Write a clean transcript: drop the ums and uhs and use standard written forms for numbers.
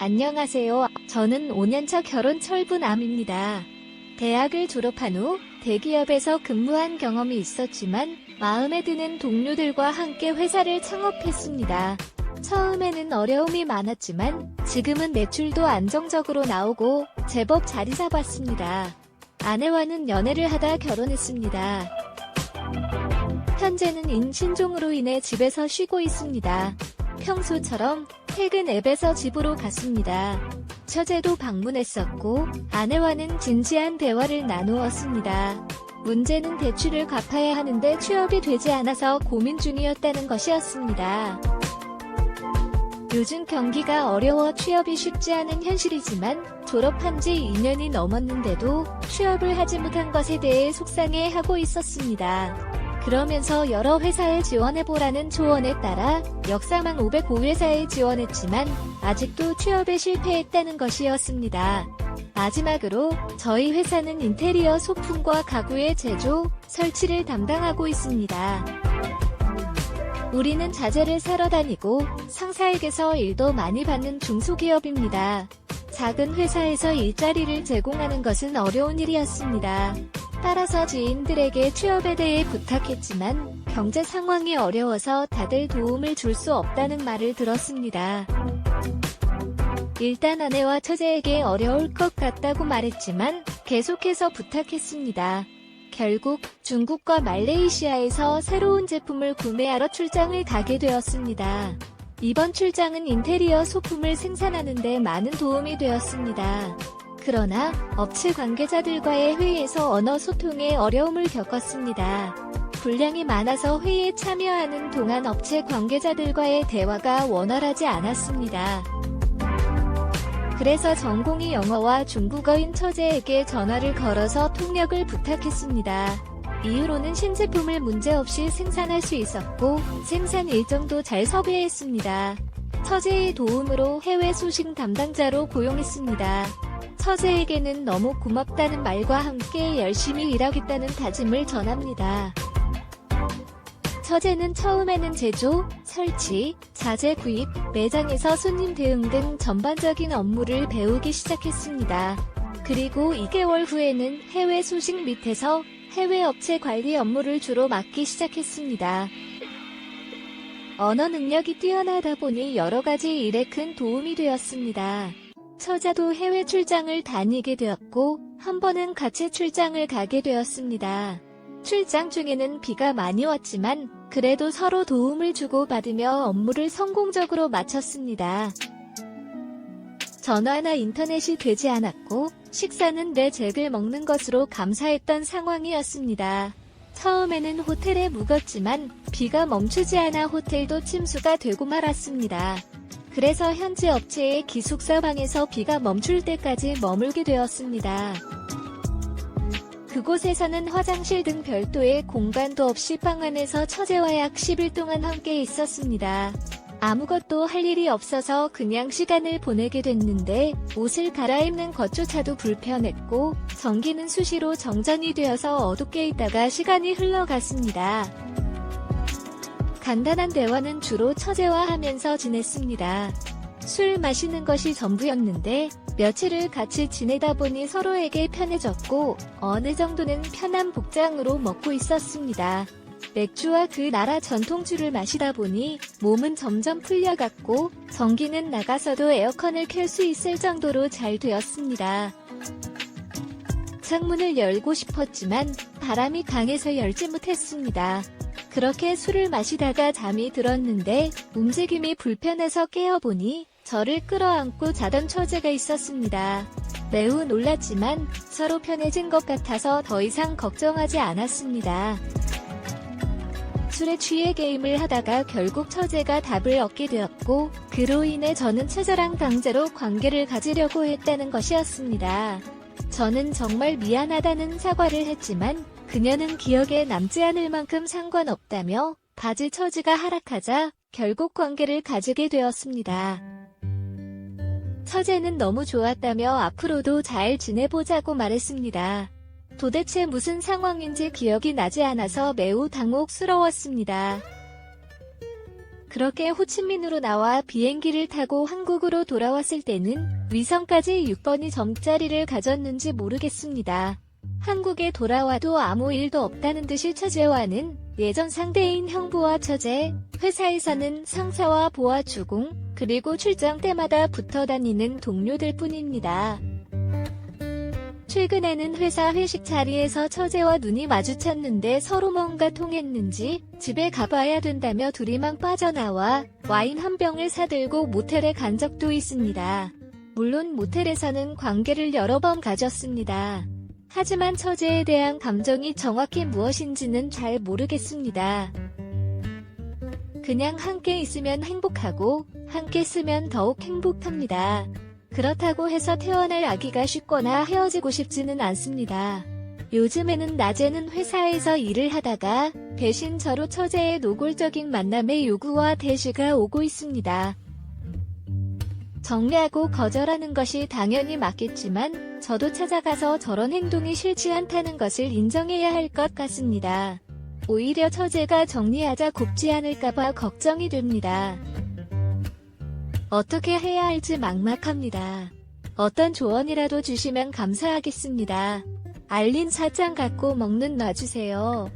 안녕하세요. 저는 5년차 결혼 철부남입니다. 대학을 졸업한 후 대기업에서 근무한 경험이 있었지만 마음에 드는 동료들과 함께 회사를 창업했습니다. 처음에는 어려움이 많았지만 지금은 매출도 안정적으로 나오고 제법 자리 잡았습니다. 아내와는 연애를 하다 결혼했습니다. 현재는 인신종으로 인해 집에서 쉬고 있습니다. 평소처럼 퇴근 앱에서 집으로 갔습니다. 처제도 방문했었고 아내와는 진지한 대화를 나누었습니다. 문제는 대출을 갚아야 하는데 취업이 되지 않아서 고민 중이었다는 것이었습니다. 요즘 경기가 어려워 취업이 쉽지 않은 현실이지만 졸업한 지 2년이 넘었는데도 취업을 하지 못한 것에 대해 속상해하고 있었습니다. 그러면서 여러 회사에 지원해보라는 조언에 따라 역사만 505회사에 지원했지만 아직도 취업에 실패했다는 것이었습니다. 마지막으로 저희 회사는 인테리어 소품과 가구의 제조, 설치를 담당하고 있습니다. 우리는 자재를 사러 다니고 상사에게서 일도 많이 받는 중소기업입니다. 작은 회사에서 일자리를 제공하는 것은 어려운 일이었습니다. 따라서 지인들에게 취업에 대해 부탁했지만 경제 상황이 어려워서 다들 도움을 줄 수 없다는 말을 들었습니다. 일단 아내와 처제에게 어려울 것 같다고 말했지만 계속해서 부탁했습니다. 결국 중국과 말레이시아에서 새로운 제품을 구매하러 출장을 가게 되었습니다. 이번 출장은 인테리어 소품을 생산하는 데 많은 도움이 되었습니다. 그러나 업체 관계자들과의 회의에서 언어 소통에 어려움을 겪었습니다. 분량이 많아서 회의에 참여하는 동안 업체 관계자들과의 대화가 원활하지 않았습니다. 그래서 전공이 영어와 중국어인 처제에게 전화를 걸어서 통역을 부탁했습니다. 이후로는 신제품을 문제없이 생산할 수 있었고 생산 일정도 잘 섭외했습니다. 처제의 도움으로 해외 소식 담당자로 고용했습니다. 처제에게는 너무 고맙다는 말과 함께 열심히 일하겠다는 다짐을 전합니다. 처제는 처음에는 제조, 설치, 자재 구입, 매장에서 손님 대응 등 전반적인 업무를 배우기 시작했습니다. 그리고 2개월 후에는 해외 소식 밑에서 해외 업체 관리 업무를 주로 맡기 시작했습니다. 언어 능력이 뛰어나다 보니 여러 가지 일에 큰 도움이 되었습니다. 처자도 해외 출장을 다니게 되었고 한 번은 같이 출장을 가게 되었습니다. 출장 중에는 비가 많이 왔지만 그래도 서로 도움을 주고받으며 업무를 성공적으로 마쳤습니다. 전화나 인터넷이 되지 않았고 식사는 내 잭을 먹는 것으로 감사했던 상황이었습니다. 처음에는 호텔에 묵었지만 비가 멈추지 않아 호텔도 침수가 되고 말았습니다. 그래서 현지 업체의 기숙사 방에서 비가 멈출 때까지 머물게 되었습니다. 그곳에서는 화장실 등 별도의 공간도 없이 방 안에서 처제와 약 10일 동안 함께 있었습니다. 아무것도 할 일이 없어서 그냥 시간을 보내게 됐는데 옷을 갈아입는 것조차도 불편했고 전기는 수시로 정전이 되어서 어둡게 있다가 시간이 흘러갔습니다. 간단한 대화는 주로 처제와 하면서 지냈습니다. 술 마시는 것이 전부였는데 며칠을 같이 지내다 보니 서로에게 편해졌고 어느 정도는 편한 복장으로 먹고 있었습니다. 맥주와 그 나라 전통주를 마시다 보니 몸은 점점 풀려갔고 전기는 나가서도 에어컨을 켤 수 있을 정도로 잘 되었습니다. 창문을 열고 싶었지만 바람이 강해서 열지 못했습니다. 그렇게 술을 마시다가 잠이 들었는데 움직임이 불편해서 깨어보니 저를 끌어안고 자던 처제가 있었습니다. 매우 놀랐지만 서로 편해진 것 같아서 더 이상 걱정하지 않았습니다. 술에 취해 게임을 하다가 결국 처제가 답을 얻게 되었고 그로 인해 저는 처제랑 강제로 관계를 가지려고 했다는 것이었습니다. 저는 정말 미안하다는 사과를 했지만 그녀는 기억에 남지 않을 만큼 상관없다며 바지 처지가 하락하자 결국 관계를 가지게 되었습니다. 처제는 너무 좋았다며 앞으로도 잘 지내보자고 말했습니다. 도대체 무슨 상황인지 기억이 나지 않아서 매우 당혹스러웠습니다. 그렇게 호치민으로 나와 비행기를 타고 한국으로 돌아왔을 때는 위성까지 6번이 점자리를 가졌는지 모르겠습니다. 한국에 돌아와도 아무 일도 없다는 듯이 처제와는 예전 상대인 형부와 처제, 회사에서는 상사와 보아 주공, 그리고 출장 때마다 붙어 다니는 동료들 뿐입니다. 최근에는 회사 회식 자리에서 처제와 눈이 마주쳤는데 서로 뭔가 통했는지 집에 가봐야 된다며 둘이만 빠져나와 와인 한 병을 사들고 모텔에 간 적도 있습니다. 물론 모텔에서는 관계를 여러 번 가졌습니다. 하지만 처제에 대한 감정이 정확히 무엇인지는 잘 모르겠습니다. 그냥 함께 있으면 행복하고 함께 쓰면 더욱 행복합니다. 그렇다고 해서 태어날 아기가 쉽거나 헤어지고 싶지는 않습니다. 요즘에는 낮에는 회사에서 일을 하다가 대신 저로 처제의 노골적인 만남의 요구와 대시가 오고 있습니다. 정리하고 거절하는 것이 당연히 맞겠지만 저도 찾아가서 저런 행동이 싫지 않다는 것을 인정해야 할 것 같습니다. 오히려 처제가 정리하자 곱지 않을까봐 걱정이 됩니다. 어떻게 해야 할지 막막합니다. 어떤 조언이라도 주시면 감사하겠습니다. 알림 설정 갖고 먹는 놔주세요.